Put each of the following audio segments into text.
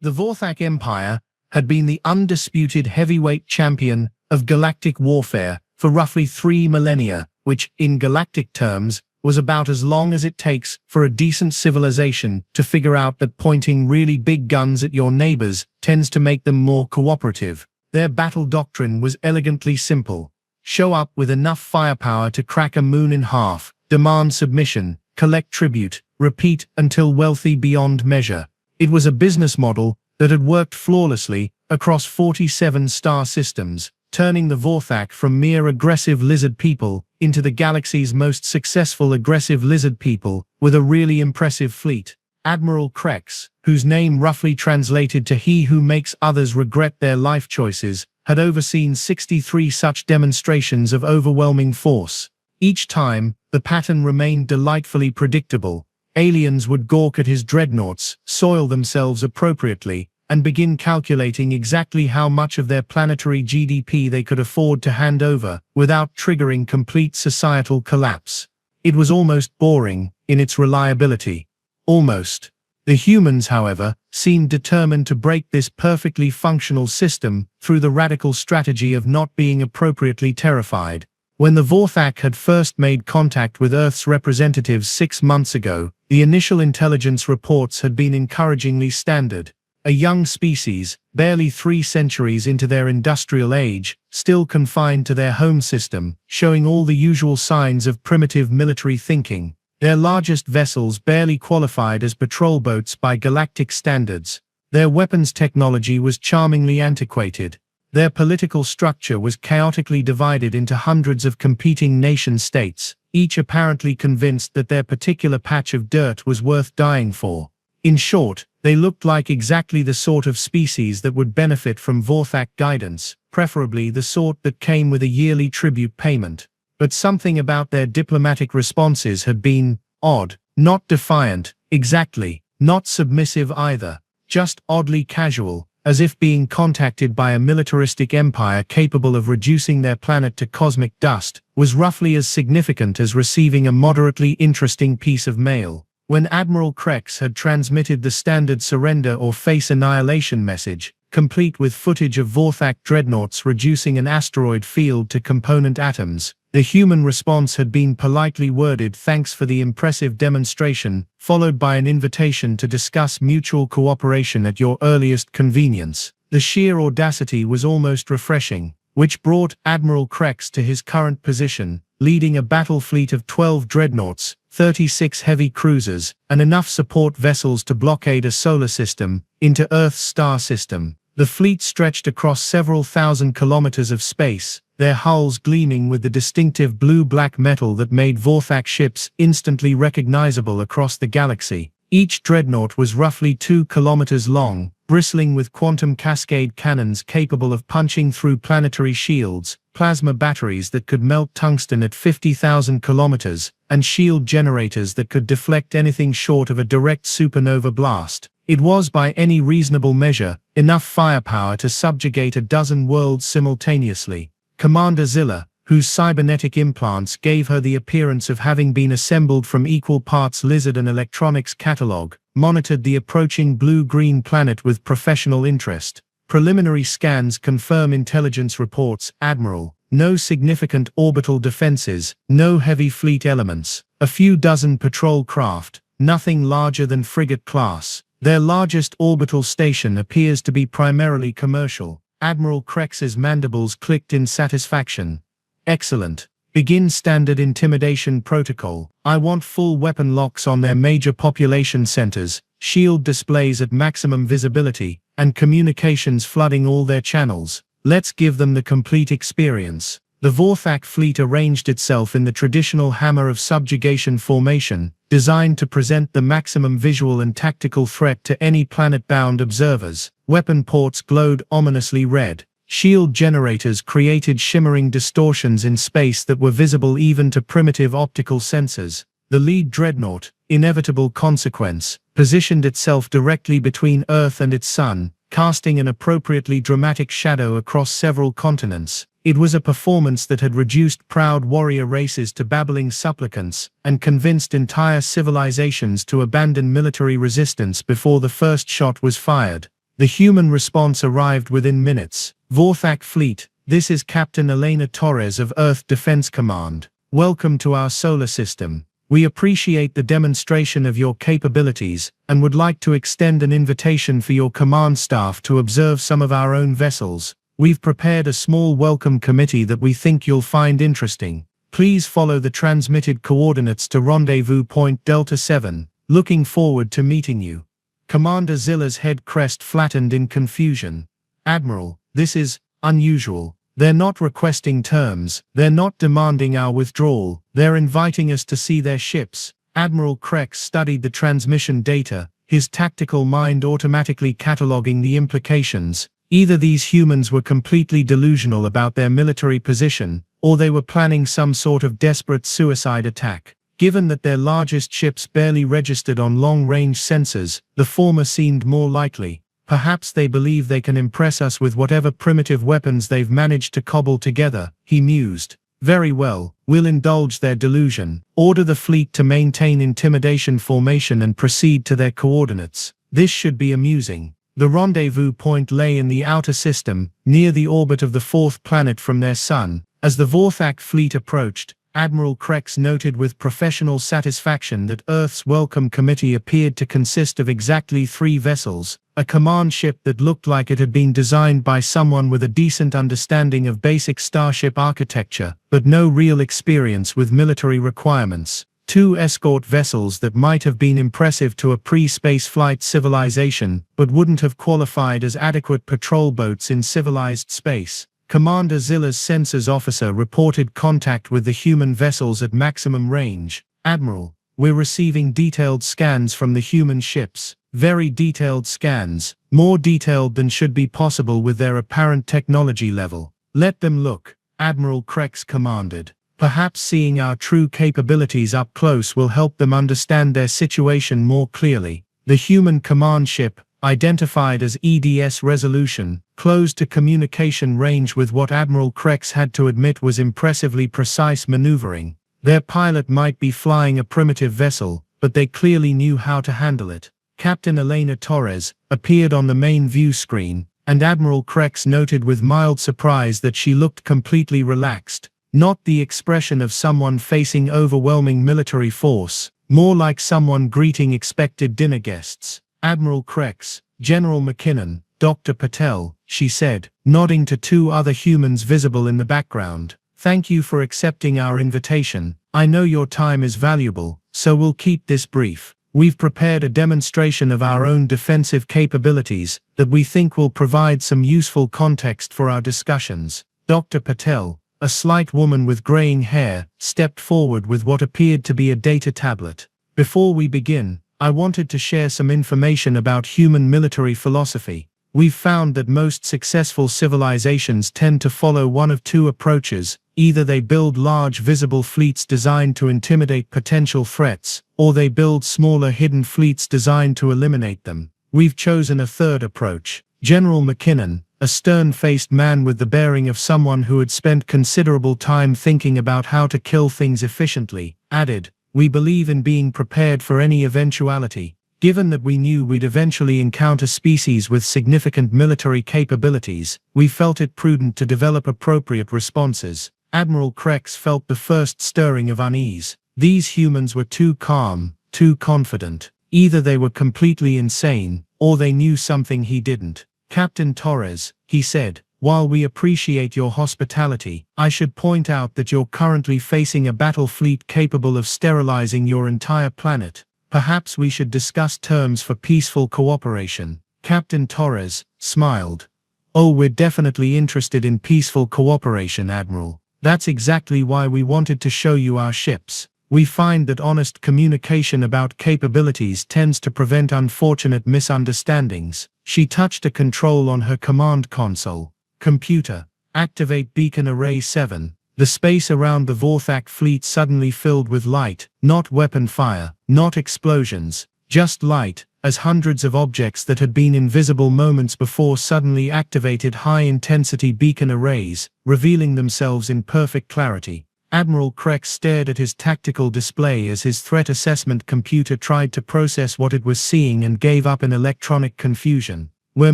The Vorthak Empire had been the undisputed heavyweight champion of galactic warfare for roughly 3 millennia, which, in galactic terms, was about as long as it takes for a decent civilization to figure out that pointing really big guns at your neighbors tends to make them more cooperative. Their battle doctrine was elegantly simple. Show up with enough firepower to crack a moon in half, demand submission, collect tribute, repeat until wealthy beyond measure. It was a business model that had worked flawlessly across 47 star systems, turning the Vorthak from mere aggressive lizard people into the galaxy's most successful aggressive lizard people with a really impressive fleet. Admiral Krex, whose name roughly translated to "he who makes others regret their life choices," had overseen 63 such demonstrations of overwhelming force. Each time, the pattern remained delightfully predictable. Aliens would gawk at his dreadnoughts, soil themselves appropriately, and begin calculating exactly how much of their planetary GDP they could afford to hand over without triggering complete societal collapse. It was almost boring in its reliability. Almost. The humans, however, seemed determined to break this perfectly functional system through the radical strategy of not being appropriately terrified. When the Vorthak had first made contact with Earth's representatives 6 months ago, the initial intelligence reports had been encouragingly standard. A young species, barely 3 centuries into their industrial age, still confined to their home system, showing all the usual signs of primitive military thinking. Their largest vessels barely qualified as patrol boats by galactic standards. Their weapons technology was charmingly antiquated. Their political structure was chaotically divided into hundreds of competing nation-states, each apparently convinced that their particular patch of dirt was worth dying for. In short, they looked like exactly the sort of species that would benefit from Vorthak guidance, preferably the sort that came with a yearly tribute payment. But something about their diplomatic responses had been odd, not defiant, exactly, not submissive either, just oddly casual, as if being contacted by a militaristic empire capable of reducing their planet to cosmic dust was roughly as significant as receiving a moderately interesting piece of mail. When Admiral Krex had transmitted the standard surrender or face annihilation message, complete with footage of Vorthak dreadnoughts reducing an asteroid field to component atoms, the human response had been politely worded "thanks for the impressive demonstration," followed by an invitation to discuss mutual cooperation at your earliest convenience. The sheer audacity was almost refreshing, which brought Admiral Krex to his current position, leading a battle fleet of 12 dreadnoughts, 36 heavy cruisers, and enough support vessels to blockade a solar system into Earth's star system. The fleet stretched across several thousand kilometers of space, their hulls gleaming with the distinctive blue-black metal that made Vorthak ships instantly recognizable across the galaxy. Each dreadnought was roughly 2 kilometers long, bristling with quantum cascade cannons capable of punching through planetary shields, plasma batteries that could melt tungsten at 50,000 kilometers, and shield generators that could deflect anything short of a direct supernova blast. It was, by any reasonable measure, enough firepower to subjugate a dozen worlds simultaneously. Commander Zilla, whose cybernetic implants gave her the appearance of having been assembled from equal parts lizard and electronics catalog, monitored the approaching blue-green planet with professional interest. Preliminary scans confirm intelligence reports, Admiral. No significant orbital defenses, no heavy fleet elements, a few dozen patrol craft, nothing larger than frigate class. Their largest orbital station appears to be primarily commercial. Admiral Krex's mandibles clicked in satisfaction. Excellent. Begin standard intimidation protocol. I want full weapon locks on their major population centers, shield displays at maximum visibility, and communications flooding all their channels. Let's give them the complete experience. The Vorthak fleet arranged itself in the traditional hammer of subjugation formation, designed to present the maximum visual and tactical threat to any planet-bound observers. Weapon ports glowed ominously red. Shield generators created shimmering distortions in space that were visible even to primitive optical sensors. The lead dreadnought, inevitable consequence, positioned itself directly between Earth and its sun, casting an appropriately dramatic shadow across several continents. It was a performance that had reduced proud warrior races to babbling supplicants, and convinced entire civilizations to abandon military resistance before the first shot was fired. The human response arrived within minutes. Vorthak Fleet, this is Captain Elena Torres of Earth Defense Command. Welcome to our solar system. We appreciate the demonstration of your capabilities and would like to extend an invitation for your command staff to observe some of our own vessels. We've prepared a small welcome committee that we think you'll find interesting. Please follow the transmitted coordinates to rendezvous point Delta 7. Looking forward to meeting you. Commander Zilla's head crest flattened in confusion. Admiral, this is unusual. They're not requesting terms, they're not demanding our withdrawal, they're inviting us to see their ships. Admiral Krex studied the transmission data, his tactical mind automatically cataloging the implications. Either these humans were completely delusional about their military position, or they were planning some sort of desperate suicide attack. Given that their largest ships barely registered on long-range sensors, the former seemed more likely. Perhaps they believe they can impress us with whatever primitive weapons they've managed to cobble together, he mused. Very well, we'll indulge their delusion. Order the fleet to maintain intimidation formation and proceed to their coordinates. This should be amusing. The rendezvous point lay in the outer system, near the orbit of the fourth planet from their sun. As the Vorthak fleet approached, Admiral Krex noted with professional satisfaction that Earth's welcome committee appeared to consist of exactly 3 vessels, a command ship that looked like it had been designed by someone with a decent understanding of basic starship architecture, but no real experience with military requirements, 2 escort vessels that might have been impressive to a pre-spaceflight civilization, but wouldn't have qualified as adequate patrol boats in civilized space. Commander Zilla's sensors officer reported contact with the human vessels at maximum range. Admiral, we're receiving detailed scans from the human ships. Very detailed scans, more detailed than should be possible with their apparent technology level. Let them look, Admiral Krex commanded. Perhaps seeing our true capabilities up close will help them understand their situation more clearly. The human command ship, identified as EDS Resolution, closed to communication range with what Admiral Krex had to admit was impressively precise maneuvering. Their pilot might be flying a primitive vessel, but they clearly knew how to handle it. Captain Elena Torres appeared on the main view screen, and Admiral Krex noted with mild surprise that she looked completely relaxed. Not the expression of someone facing overwhelming military force, more like someone greeting expected dinner guests. Admiral Krex, General McKinnon, Dr. Patel, she said, nodding to 2 other humans visible in the background. Thank you for accepting our invitation. I know your time is valuable, so we'll keep this brief. We've prepared a demonstration of our own defensive capabilities that we think will provide some useful context for our discussions. Dr. Patel, a slight woman with graying hair, stepped forward with what appeared to be a data tablet. Before we begin, I wanted to share some information about human military philosophy. We've found that most successful civilizations tend to follow one of 2 approaches. Either they build large visible fleets designed to intimidate potential threats, or they build smaller hidden fleets designed to eliminate them. We've chosen a third approach. General McKinnon, a stern-faced man with the bearing of someone who had spent considerable time thinking about how to kill things efficiently, added, "We believe in being prepared for any eventuality. Given that we knew we'd eventually encounter species with significant military capabilities, we felt it prudent to develop appropriate responses." Admiral Krex felt the first stirring of unease. These humans were too calm, too confident. Either they were completely insane, or they knew something he didn't. "Captain Torres," he said, "while we appreciate your hospitality, I should point out that you're currently facing a battle fleet capable of sterilizing your entire planet. Perhaps we should discuss terms for peaceful cooperation." Captain Torres smiled. "Oh, we're definitely interested in peaceful cooperation, Admiral. That's exactly why we wanted to show you our ships. We find that honest communication about capabilities tends to prevent unfortunate misunderstandings." She touched a control on her command console. "Computer, activate beacon array 7. The space around the Vorthak fleet suddenly filled with light, not weapon fire, not explosions, just light, as hundreds of objects that had been invisible moments before suddenly activated high-intensity beacon arrays, revealing themselves in perfect clarity. Admiral Krex stared at his tactical display as his threat assessment computer tried to process what it was seeing and gave up in electronic confusion. Where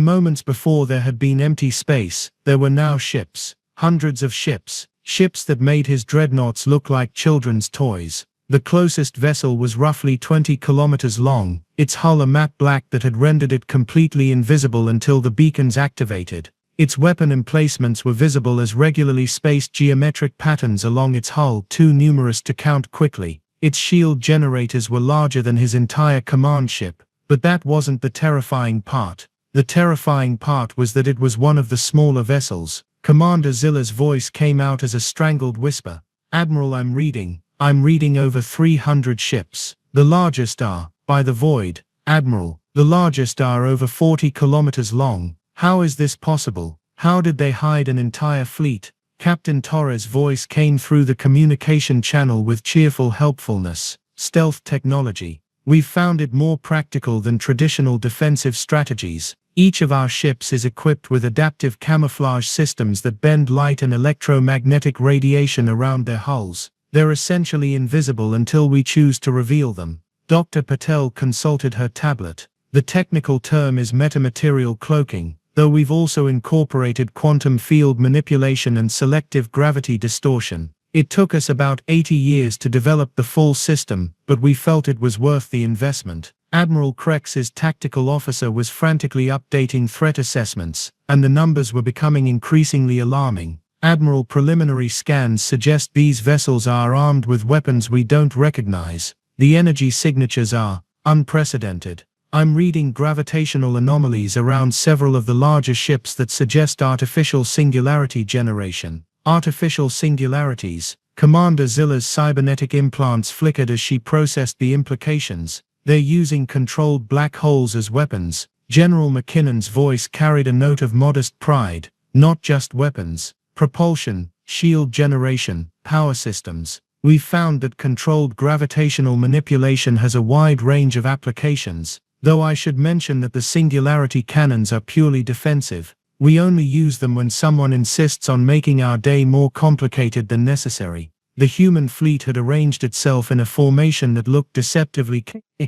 moments before there had been empty space, there were now ships. Hundreds of ships. Ships that made his dreadnoughts look like children's toys. The closest vessel was roughly 20 kilometers long, its hull a matte black that had rendered it completely invisible until the beacons activated. Its weapon emplacements were visible as regularly spaced geometric patterns along its hull, too numerous to count quickly. Its shield generators were larger than his entire command ship, but that wasn't the terrifying part. The terrifying part was that it was one of the smaller vessels. Commander Zilla's voice came out as a strangled whisper. "Admiral, I'm reading over 300 ships. The largest are, by the void, Admiral. The largest are over 40 kilometers long. How is this possible? How did they hide an entire fleet?" Captain Torres' voice came through the communication channel with cheerful helpfulness. "Stealth technology. We've found it more practical than traditional defensive strategies. Each of our ships is equipped with adaptive camouflage systems that bend light and electromagnetic radiation around their hulls. They're essentially invisible until we choose to reveal them." Dr. Patel consulted her tablet. "The technical term is metamaterial cloaking, though we've also incorporated quantum field manipulation and selective gravity distortion. It took us about 80 years to develop the full system, but we felt it was worth the investment." Admiral Krex's tactical officer was frantically updating threat assessments, and the numbers were becoming increasingly alarming. "Admiral, preliminary scans suggest these vessels are armed with weapons we don't recognize. The energy signatures are unprecedented. I'm reading gravitational anomalies around several of the larger ships that suggest artificial singularity generation." Artificial singularities. Commander Zilla's cybernetic implants flickered as she processed the implications. "They're using controlled black holes as weapons." General McKinnon's voice carried a note of modest pride. "Not just weapons. Propulsion, shield generation, power systems. We've found that controlled gravitational manipulation has a wide range of applications, though I should mention that the singularity cannons are purely defensive. We only use them when someone insists on making our day more complicated than necessary." The human fleet had arranged itself in a formation that looked deceptively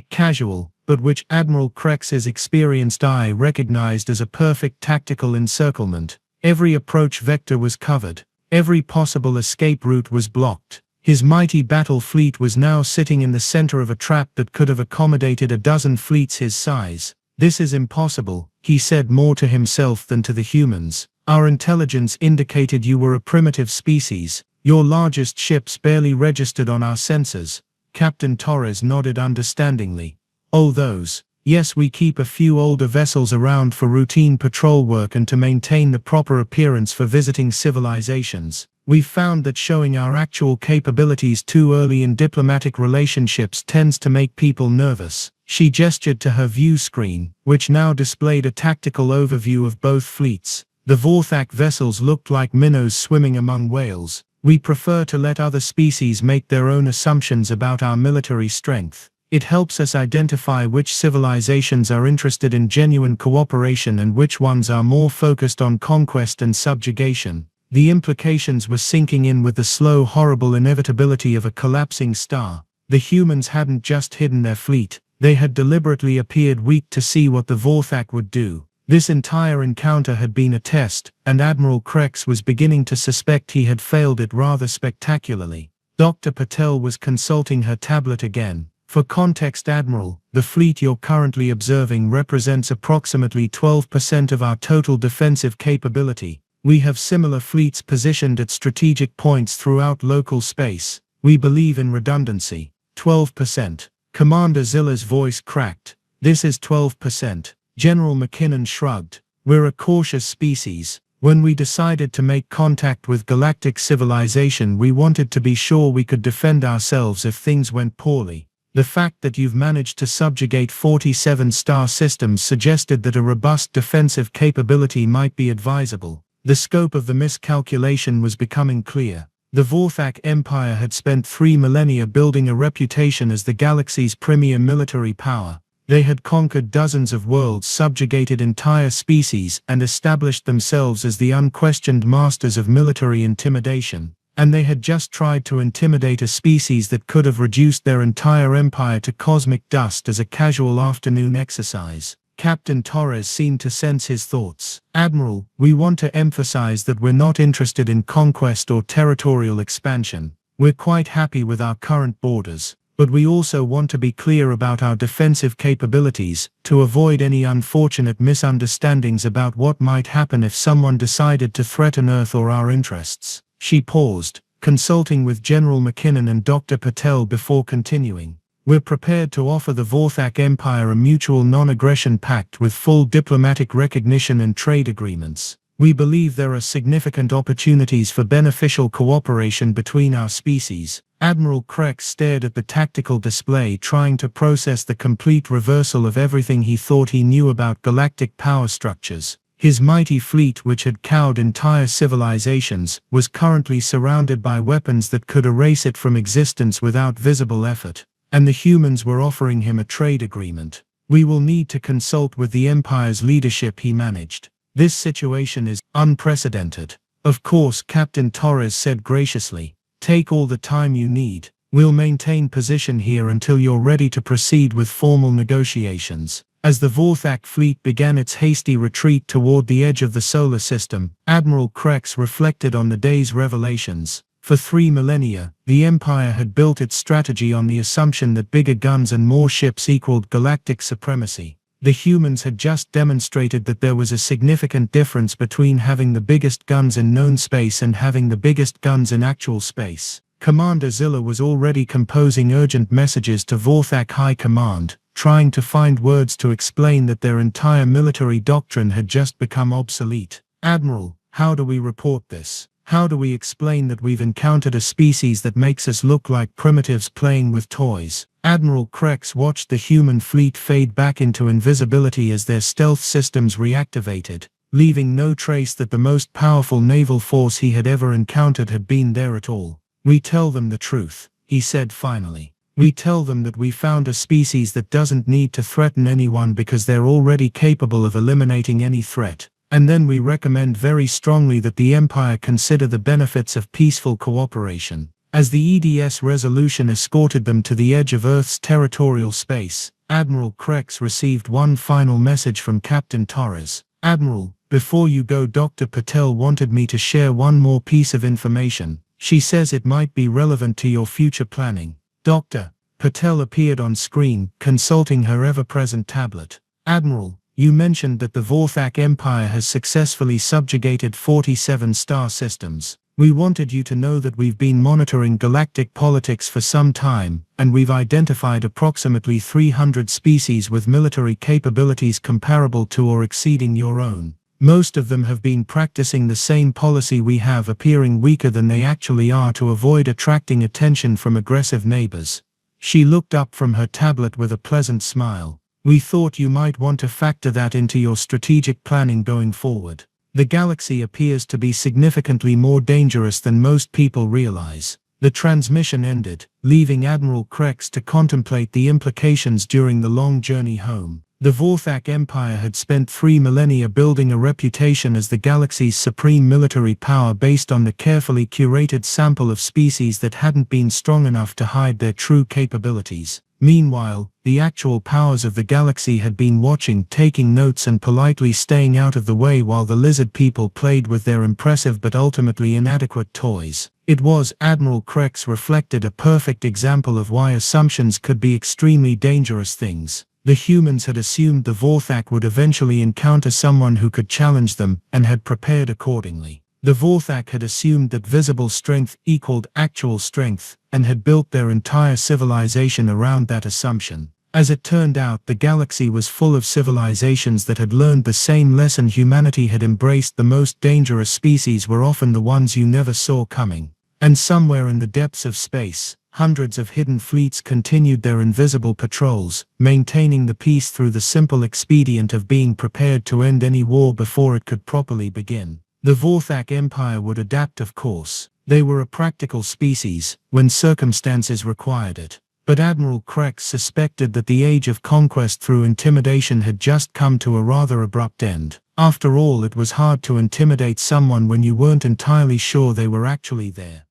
casual, but which Admiral Krex's experienced eye recognized as a perfect tactical encirclement. Every approach vector was covered. Every possible escape route was blocked. His mighty battle fleet was now sitting in the center of a trap that could have accommodated a dozen fleets his size. "This is impossible," he said, more to himself than to the humans. "Our intelligence indicated you were a primitive species. Your largest ships barely registered on our sensors." Captain Torres nodded understandingly. "Oh, those. Yes, we keep a few older vessels around for routine patrol work and to maintain the proper appearance for visiting civilizations. We've found that showing our actual capabilities too early in diplomatic relationships tends to make people nervous." She gestured to her view screen, which now displayed a tactical overview of both fleets. The Vorthak vessels looked like minnows swimming among whales. "We prefer to let other species make their own assumptions about our military strength. It helps us identify which civilizations are interested in genuine cooperation and which ones are more focused on conquest and subjugation." The implications were sinking in with the slow, horrible inevitability of a collapsing star. The humans hadn't just hidden their fleet. They had deliberately appeared weak to see what the Vorthak would do. This entire encounter had been a test, and Admiral Krex was beginning to suspect he had failed it rather spectacularly. Dr. Patel was consulting her tablet again. "For context, Admiral, the fleet you're currently observing represents approximately 12% of our total defensive capability. We have similar fleets positioned at strategic points throughout local space. We believe in redundancy." 12%. Commander Zilla's voice cracked. "This is 12%. General McKinnon shrugged. "We're a cautious species. When we decided to make contact with galactic civilization, we wanted to be sure we could defend ourselves if things went poorly. The fact that you've managed to subjugate 47 star systems suggested that a robust defensive capability might be advisable." The scope of the miscalculation was becoming clear. The Vorthak Empire had spent 3 millennia building a reputation as the galaxy's premier military power. They had conquered dozens of worlds, subjugated entire species, and established themselves as the unquestioned masters of military intimidation. And they had just tried to intimidate a species that could have reduced their entire empire to cosmic dust as a casual afternoon exercise. Captain Torres seemed to sense his thoughts. "Admiral, we want to emphasize that we're not interested in conquest or territorial expansion. We're quite happy with our current borders, but we also want to be clear about our defensive capabilities, to avoid any unfortunate misunderstandings about what might happen if someone decided to threaten Earth or our interests." She paused, consulting with General McKinnon and Dr. Patel before continuing. "We're prepared to offer the Vorthak Empire a mutual non-aggression pact with full diplomatic recognition and trade agreements. We believe there are significant opportunities for beneficial cooperation between our species." Admiral Krex stared at the tactical display, trying to process the complete reversal of everything he thought he knew about galactic power structures. His mighty fleet, which had cowed entire civilizations, was currently surrounded by weapons that could erase it from existence without visible effort. And the humans were offering him a trade agreement. "We will need to consult with the Empire's leadership," he managed. "This situation is unprecedented." "Of course," Captain Torres said graciously. "Take all the time you need. We'll maintain position here until you're ready to proceed with formal negotiations." As the Vorthak fleet began its hasty retreat toward the edge of the solar system, Admiral Krex reflected on the day's revelations. For 3 millennia, the Empire had built its strategy on the assumption that bigger guns and more ships equaled galactic supremacy. The humans had just demonstrated that there was a significant difference between having the biggest guns in known space and having the biggest guns in actual space. Commander Zilla was already composing urgent messages to Vorthak High Command, trying to find words to explain that their entire military doctrine had just become obsolete. "Admiral, how do we report this? How do we explain that we've encountered a species that makes us look like primitives playing with toys?" Admiral Krex watched the human fleet fade back into invisibility as their stealth systems reactivated, leaving no trace that the most powerful naval force he had ever encountered had been there at all. "We tell them the truth," he said finally. "We tell them that we found a species that doesn't need to threaten anyone because they're already capable of eliminating any threat. And then we recommend very strongly that the Empire consider the benefits of peaceful cooperation." As the EDS resolution escorted them to the edge of Earth's territorial space, Admiral Krex received one final message from Captain Torres. "Admiral, before you go, Dr. Patel wanted me to share one more piece of information. She says it might be relevant to your future planning." Dr. Patel appeared on screen, consulting her ever-present tablet. "Admiral, you mentioned that the Vorthak Empire has successfully subjugated 47 star systems. We wanted you to know that we've been monitoring galactic politics for some time, and we've identified approximately 300 species with military capabilities comparable to or exceeding your own. Most of them have been practicing the same policy we have, appearing weaker than they actually are to avoid attracting attention from aggressive neighbors." She looked up from her tablet with a pleasant smile. "We thought you might want to factor that into your strategic planning going forward. The galaxy appears to be significantly more dangerous than most people realize." The transmission ended, leaving Admiral Krex to contemplate the implications during the long journey home. The Vorthak Empire had spent 3 millennia building a reputation as the galaxy's supreme military power based on the carefully curated sample of species that hadn't been strong enough to hide their true capabilities. Meanwhile, the actual powers of the galaxy had been watching, taking notes and politely staying out of the way while the lizard people played with their impressive but ultimately inadequate toys. It was, Admiral Krex reflected, a perfect example of why assumptions could be extremely dangerous things. The humans had assumed the Vorthak would eventually encounter someone who could challenge them, and had prepared accordingly. The Vorthak had assumed that visible strength equaled actual strength, and had built their entire civilization around that assumption. As it turned out, the galaxy was full of civilizations that had learned the same lesson humanity had embraced: the most dangerous species were often the ones you never saw coming. And somewhere in the depths of space, hundreds of hidden fleets continued their invisible patrols, maintaining the peace through the simple expedient of being prepared to end any war before it could properly begin. The Vorthak Empire would adapt, of course. They were a practical species, when circumstances required it. But Admiral Krex suspected that the age of conquest through intimidation had just come to a rather abrupt end. After all, it was hard to intimidate someone when you weren't entirely sure they were actually there.